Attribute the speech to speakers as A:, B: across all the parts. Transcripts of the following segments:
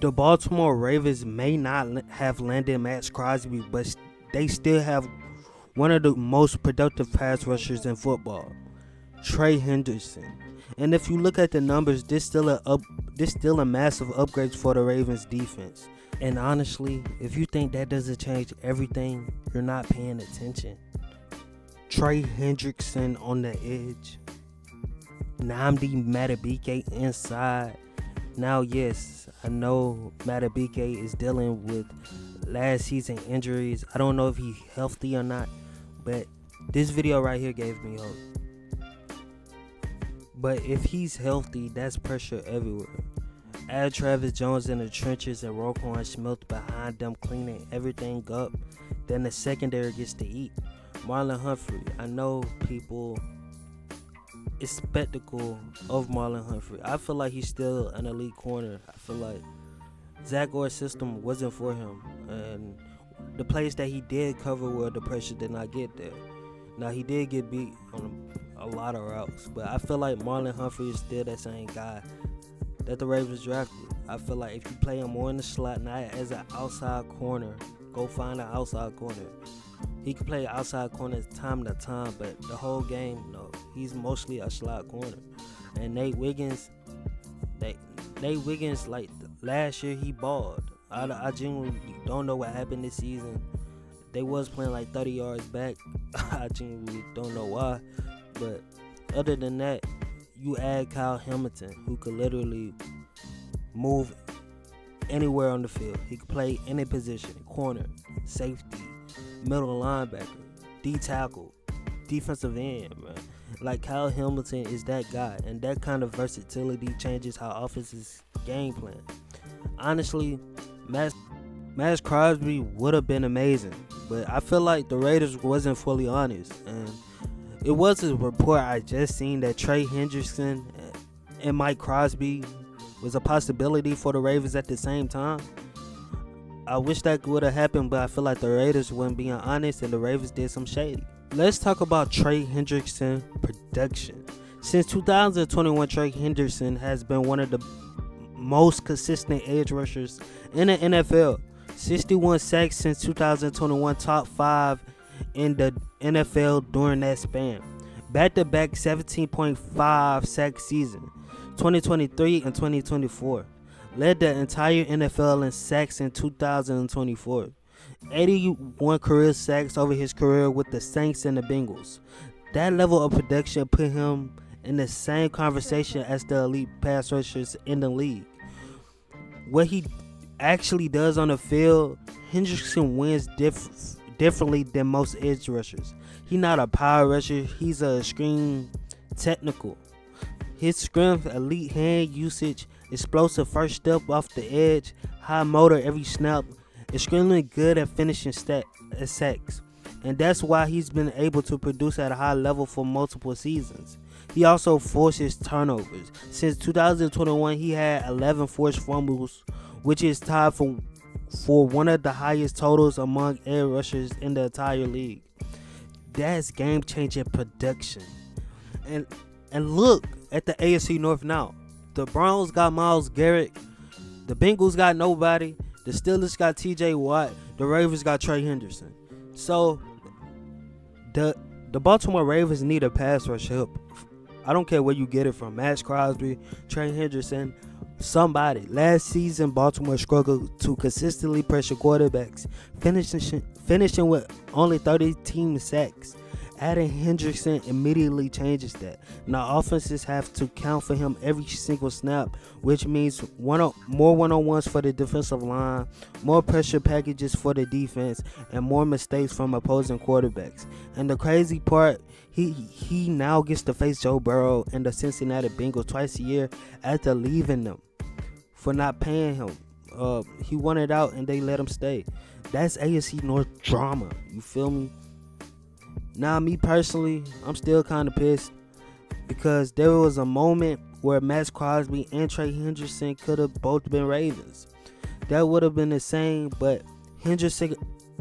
A: The Baltimore Ravens may not have landed Maxx Crosby, but they still have one of the most productive pass rushers in football, Trey Hendrickson. And if you look at the numbers, this still a massive upgrade for the Ravens defense. And honestly, if you think that doesn't change everything, you're not paying attention. Trey Hendrickson on the edge, Nnamdi Madubuike inside. Now, yes, I know Madubuike is dealing with last season injuries. I don't know if he's healthy or not, but this video right here gave me hope. But if he's healthy, that's pressure everywhere. Add Travis Jones in the trenches and Roquan Smith behind them cleaning everything up. Then the secondary gets to eat. Marlon Humphrey, I know people is spectacle of Marlon Humphrey. I feel like he's still an elite corner. I feel like Zach Orr's system wasn't for him. And the plays that he did cover where the pressure did not get there. Now, he did get beat on a lot of routes, but I feel like Marlon Humphrey is still that same guy that the Ravens drafted. I feel like if you play him more in the slot, not as an outside corner, go find an outside corner. He can play outside corner time to time, but the whole game, no, he's mostly a slot corner. And Nate Wiggins, like last year, he balled. I genuinely don't know what happened this season. They was playing like 30 yards back. I genuinely don't know why. But other than that, you add Kyle Hamilton, who could literally move anywhere on the field. He could play any position, corner, safety, middle linebacker, D-tackle, defensive end, man. Like, Kyle Hamilton is that guy, and that kind of versatility changes how offenses game plan. Honestly, Maxx Crosby would have been amazing, but I feel like the Raiders wasn't fully honest. And it was a report I just seen that Trey Hendrickson and Maxx Crosby was a possibility for the Ravens at the same time. I wish that would have happened, but I feel like the Raiders weren't being honest and the Ravens did some shady. Let's talk about Trey Hendrickson production. Since 2021, Trey Hendrickson has been one of the most consistent edge rushers in the NFL. 61 sacks since 2021, top 5 in the NFL during that span. Back-to-back 17.5 sack season, 2023 and 2024. Led the entire NFL in sacks in 2024. 81 career sacks over his career with the Saints and the Bengals. That level of production put him in the same conversation as the elite pass rushers in the league. What he actually does on the field, Hendrickson wins differently than most edge rushers. He's not a power rusher, he's a extreme technical. His strength, elite hand usage, explosive first step off the edge, high motor every snap, extremely good at finishing sacks. And that's why he's been able to produce at a high level for multiple seasons. He also forces turnovers. Since 2021, he had 11 forced fumbles, which is tied for one of the highest totals among edge rushers in the entire league. That's game-changing production. And look at the AFC North now. The Browns got Myles Garrett. The Bengals got nobody. The Steelers got TJ Watt. The Ravens got Trey Hendrickson. So the Baltimore Ravens need a pass rush help. I don't care where you get it from. Maxx Crosby, Trey Hendrickson, somebody. Last season, Baltimore struggled to consistently pressure quarterbacks, finishing with only 30 team sacks. Adding Hendrickson immediately changes that. Now offenses have to count for him every single snap, which means more one-on-ones for the defensive line, more pressure packages for the defense, and more mistakes from opposing quarterbacks. And the crazy part, he now gets to face Joe Burrow and the Cincinnati Bengals twice a year after leaving them for not paying him. He wanted out and they let him stay. That's AFC North drama. You feel me? Now, me personally, I'm still kind of pissed because there was a moment where Maxx Crosby and Trey Hendrickson could have both been Ravens. That would have been the same, but Hendrickson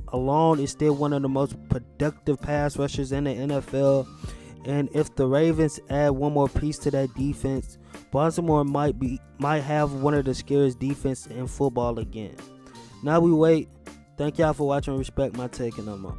A: alone is still one of the most productive pass rushers in the NFL. And if the Ravens add one more piece to that defense, Baltimore might be might have one of the scariest defense in football again. Now we wait. Thank y'all for watching. Respect my take, and I'm out.